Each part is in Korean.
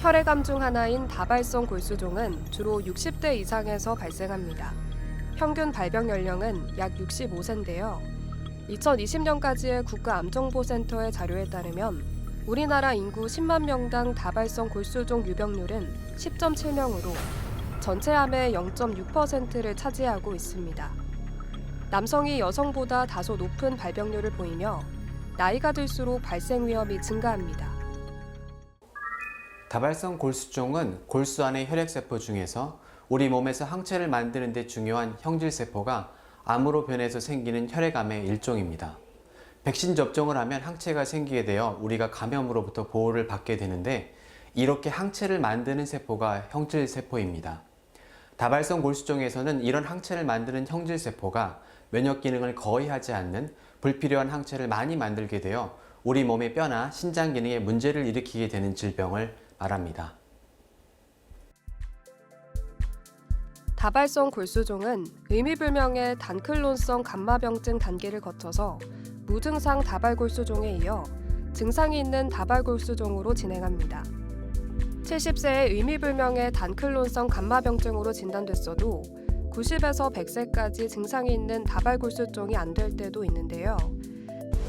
혈액암 중 하나인 다발성 골수종은 주로 60대 이상에서 발생합니다. 평균 발병 연령은 약 65세인데요. 2020년까지의 국가암정보센터의 자료에 따르면 우리나라 인구 10만 명당 다발성 골수종 유병률은 10.7명으로 전체 암의 0.6%를 차지하고 있습니다. 남성이 여성보다 다소 높은 발병률을 보이며 나이가 들수록 발생 위험이 증가합니다. 다발성 골수종은 골수 안의 혈액세포 중에서 우리 몸에서 항체를 만드는 데 중요한 형질세포가 암으로 변해서 생기는 혈액암의 일종입니다. 백신 접종을 하면 항체가 생기게 되어 우리가 감염으로부터 보호를 받게 되는데 이렇게 항체를 만드는 세포가 형질세포입니다. 다발성 골수종에서는 이런 항체를 만드는 형질세포가 면역 기능을 거의 하지 않는 불필요한 항체를 많이 만들게 되어 우리 몸의 뼈나 신장 기능에 문제를 일으키게 되는 질병을 말합니다. 다발성 골수종은 의미불명의 단클론성 감마병증 단계를 거쳐서 무증상 다발골수종에 이어 증상이 있는 다발골수종으로 진행합니다. 70세의 의미불명의 단클론성 감마병증으로 진단됐어도 90에서 100세까지 증상이 있는 다발골수종이 안 될 때도 있는데요.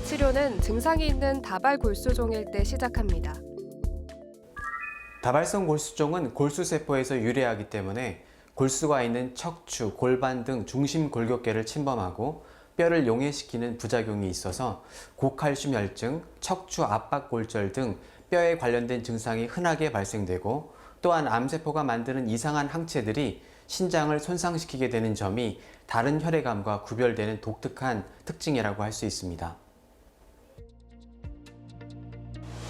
치료는 증상이 있는 다발골수종일 때 시작합니다. 다발성 골수종은 골수세포에서 유래하기 때문에 골수가 있는 척추, 골반 등 중심 골격계를 침범하고 뼈를 용해시키는 부작용이 있어서 고칼슘 혈증, 척추 압박골절 등 뼈에 관련된 증상이 흔하게 발생되고 또한 암세포가 만드는 이상한 항체들이 신장을 손상시키게 되는 점이 다른 혈액암과 구별되는 독특한 특징이라고 할 수 있습니다.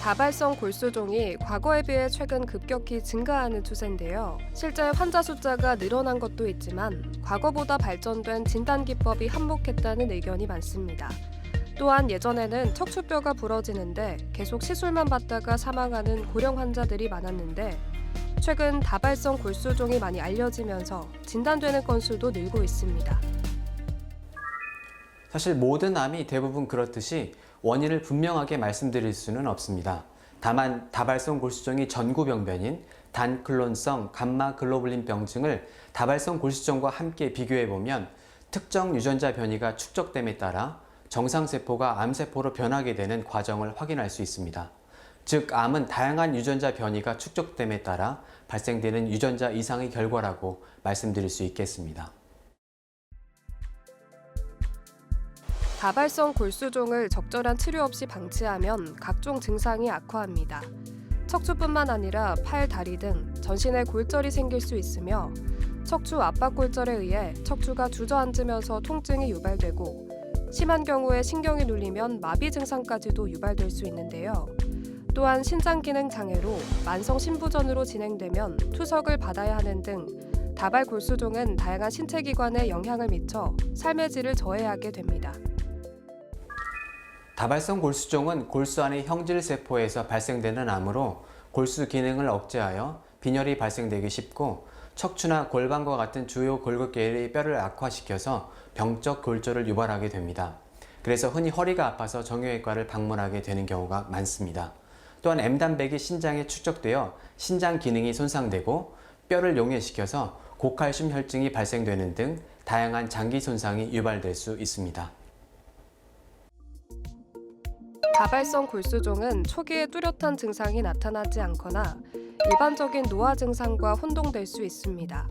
다발성 골수종이 과거에 비해 최근 급격히 증가하는 추세인데요. 실제 환자 숫자가 늘어난 것도 있지만 과거보다 발전된 진단 기법이 한몫했다는 의견이 많습니다. 또한 예전에는 척추뼈가 부러지는데 계속 시술만 받다가 사망하는 고령 환자들이 많았는데 최근 다발성 골수종이 많이 알려지면서 진단되는 건수도 늘고 있습니다. 사실 모든 암이 대부분 그렇듯이 원인을 분명하게 말씀드릴 수는 없습니다. 다만 다발성 골수종이 전구병변인 단클론성 감마글로불린 병증을 다발성 골수종과 함께 비교해보면 특정 유전자 변이가 축적됨에 따라 정상세포가 암세포로 변하게 되는 과정을 확인할 수 있습니다. 즉, 암은 다양한 유전자 변이가 축적됨에 따라 발생되는 유전자 이상의 결과라고 말씀드릴 수 있겠습니다. 다발성 골수종을 적절한 치료 없이 방치하면 각종 증상이 악화합니다. 척추뿐만 아니라 팔, 다리 등 전신에 골절이 생길 수 있으며 척추 압박골절에 의해 척추가 주저앉으면서 통증이 유발되고 심한 경우에 신경이 눌리면 마비 증상까지도 유발될 수 있는데요. 또한 신장 기능 장애로 만성 신부전으로 진행되면 투석을 받아야 하는 등 다발 골수종은 다양한 신체 기관에 영향을 미쳐 삶의 질을 저해하게 됩니다. 다발성 골수종은 골수 안의 형질세포에서 발생되는 암으로 골수 기능을 억제하여 빈혈이 발생되기 쉽고 척추나 골반과 같은 주요 골격계의 뼈를 악화시켜서 병적 골절을 유발하게 됩니다. 그래서 흔히 허리가 아파서 정형외과를 방문하게 되는 경우가 많습니다. 또한 M단백이 신장에 축적되어 신장 기능이 손상되고 뼈를 용해시켜서 고칼슘 혈증이 발생되는 등 다양한 장기 손상이 유발될 수 있습니다. 다발성 골수종은 초기에 뚜렷한 증상이 나타나지 않거나 일반적인 노화 증상과 혼동될 수 있습니다.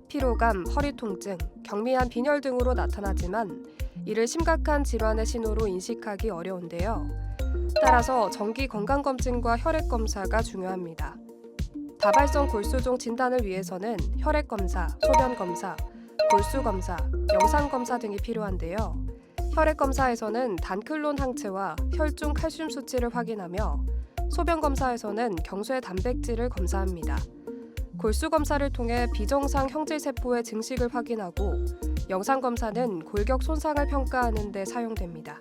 피로감, 허리 통증, 경미한 빈혈 등으로 나타나지만 이를 심각한 질환의 신호로 인식하기 어려운데요. 따라서 정기 건강검진과 혈액검사가 중요합니다. 다발성 골수종 진단을 위해서는 혈액검사, 소변검사, 골수검사, 영상검사 등이 필요한데요. 혈액검사에서는 단클론 항체와 혈중 칼슘 수치를 확인하며 소변검사에서는 경소의 단백질을 검사합니다. 골수검사를 통해 비정상 형질세포의 증식을 확인하고 영상검사는 골격 손상을 평가하는 데 사용됩니다.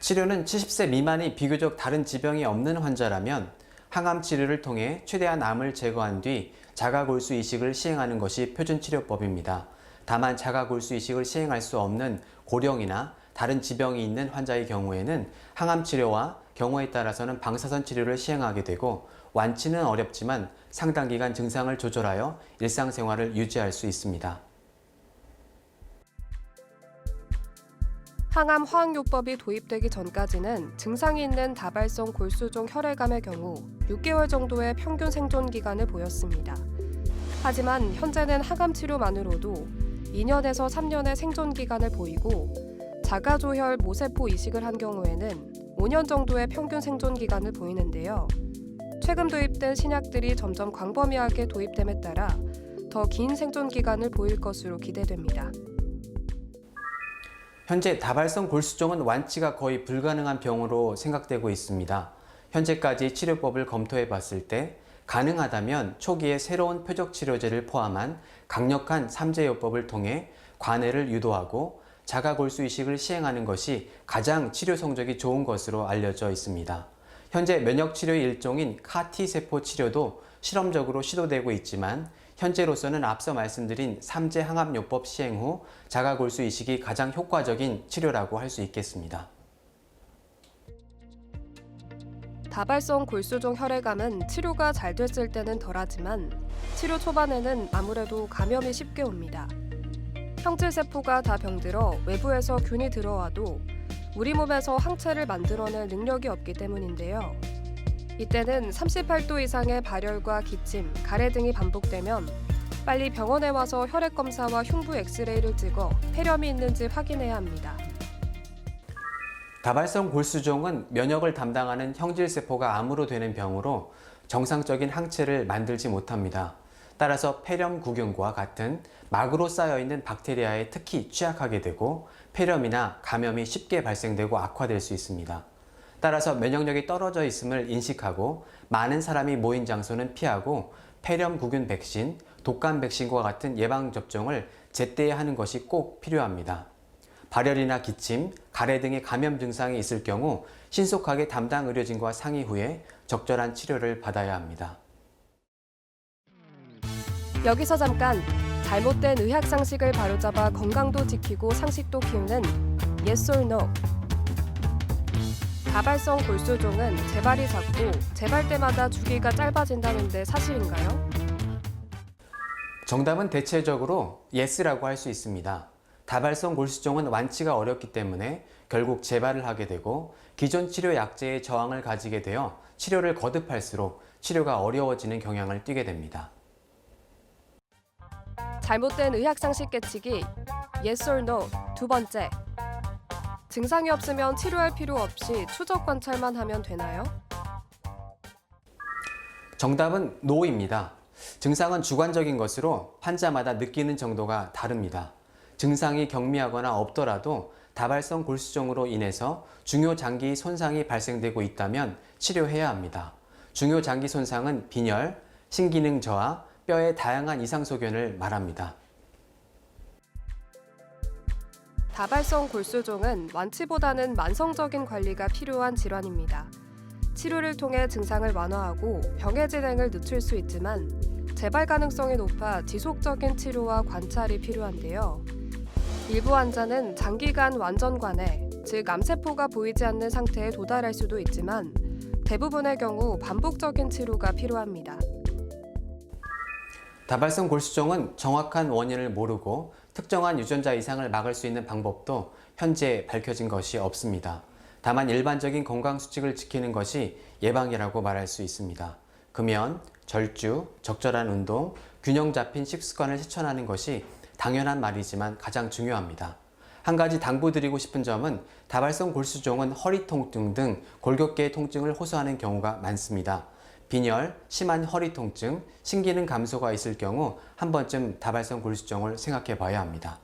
치료는 70세 미만이 비교적 다른 지병이 없는 환자라면 항암 치료를 통해 최대한 암을 제거한 뒤 자가골수 이식을 시행하는 것이 표준 치료법입니다. 다만 자가골수 이식을 시행할 수 없는 고령이나 다른 지병이 있는 환자의 경우에는 항암 치료와 경우에 따라서는 방사선 치료를 시행하게 되고 완치는 어렵지만 상당 기간 증상을 조절하여 일상생활을 유지할 수 있습니다. 항암 화학요법이 도입되기 전까지는 증상이 있는 다발성 골수종 혈액암의 경우 6개월 정도의 평균 생존 기간을 보였습니다. 하지만 현재는 항암 치료만으로도 2년에서 3년의 생존 기간을 보이고 자가조혈 모세포 이식을 한 경우에는 5년 정도의 평균 생존 기간을 보이는데요. 최근 도입된 신약들이 점점 광범위하게 도입됨에 따라 더 긴 생존 기간을 보일 것으로 기대됩니다. 현재 다발성 골수종은 완치가 거의 불가능한 병으로 생각되고 있습니다. 현재까지 치료법을 검토해 봤을 때 가능하다면 초기에 새로운 표적 치료제를 포함한 강력한 삼재요법을 통해 관해를 유도하고 자가골수 이식을 시행하는 것이 가장 치료 성적이 좋은 것으로 알려져 있습니다. 현재 면역치료의 일종인 CAR-T세포 치료도 실험적으로 시도되고 있지만 현재로서는 앞서 말씀드린 삼재항암요법 시행 후 자가골수 이식이 가장 효과적인 치료라고 할 수 있겠습니다. 다발성 골수종 혈액암은 치료가 잘 됐을 때는 덜하지만 치료 초반에는 아무래도 감염이 쉽게 옵니다. 형질세포가 다 병들어 외부에서 균이 들어와도 우리 몸에서 항체를 만들어낼 능력이 없기 때문인데요. 이때는 38도 이상의 발열과 기침, 가래 등이 반복되면 빨리 병원에 와서 혈액 검사와 흉부 엑스레이를 찍어 폐렴이 있는지 확인해야 합니다. 다발성 골수종은 면역을 담당하는 형질세포가 암으로 되는 병으로 정상적인 항체를 만들지 못합니다. 따라서 폐렴구균과 같은 막으로 쌓여있는 박테리아에 특히 취약하게 되고 폐렴이나 감염이 쉽게 발생되고 악화될 수 있습니다. 따라서 면역력이 떨어져 있음을 인식하고 많은 사람이 모인 장소는 피하고 폐렴구균 백신, 독감 백신과 같은 예방접종을 제때 하는 것이 꼭 필요합니다. 발열이나 기침, 가래 등의 감염 증상이 있을 경우 신속하게 담당 의료진과 상의 후에 적절한 치료를 받아야 합니다. 여기서 잠깐 잘못된 의학 상식을 바로잡아 건강도 지키고 상식도 키우는 Yes or No. 다발성 골수종은 재발이 작고 재발 때마다 주기가 짧아진다는데 사실인가요? 정답은 대체적으로 Yes라고 할 수 있습니다. 다발성 골수종은 완치가 어렵기 때문에 결국 재발을 하게 되고 기존 치료 약제의 저항을 가지게 되어 치료를 거듭할수록 치료가 어려워지는 경향을 띠게 됩니다. 잘못된 의학 상식 깨치기 Yes or No. 두 번째. 증상이 없으면 치료할 필요 없이 추적 관찰만 하면 되나요? 정답은 NO입니다. 증상은 주관적인 것으로 환자마다 느끼는 정도가 다릅니다. 증상이 경미하거나 없더라도 다발성 골수종으로 인해서 중요장기 손상이 발생되고 있다면 치료해야 합니다. 중요장기 손상은 빈혈, 신기능 저하, 뼈의 다양한 이상 소견을 말합니다. 다발성 골수종은 완치보다는 만성적인 관리가 필요한 질환입니다. 치료를 통해 증상을 완화하고 병의 진행을 늦출 수 있지만 재발 가능성이 높아 지속적인 치료와 관찰이 필요한데요. 일부 환자는 장기간 완전 관해, 즉 암세포가 보이지 않는 상태에 도달할 수도 있지만 대부분의 경우 반복적인 치료가 필요합니다. 다발성 골수종은 정확한 원인을 모르고 특정한 유전자 이상을 막을 수 있는 방법도 현재 밝혀진 것이 없습니다. 다만 일반적인 건강 수칙을 지키는 것이 예방이라고 말할 수 있습니다. 금연, 절주, 적절한 운동, 균형 잡힌 식습관을 실천하는 것이 당연한 말이지만 가장 중요합니다. 한 가지 당부드리고 싶은 점은 다발성 골수종은 허리 통증 등 골격계의 통증을 호소하는 경우가 많습니다. 빈혈, 심한 허리 통증, 신기능 감소가 있을 경우 한 번쯤 다발성 골수종을 생각해 봐야 합니다.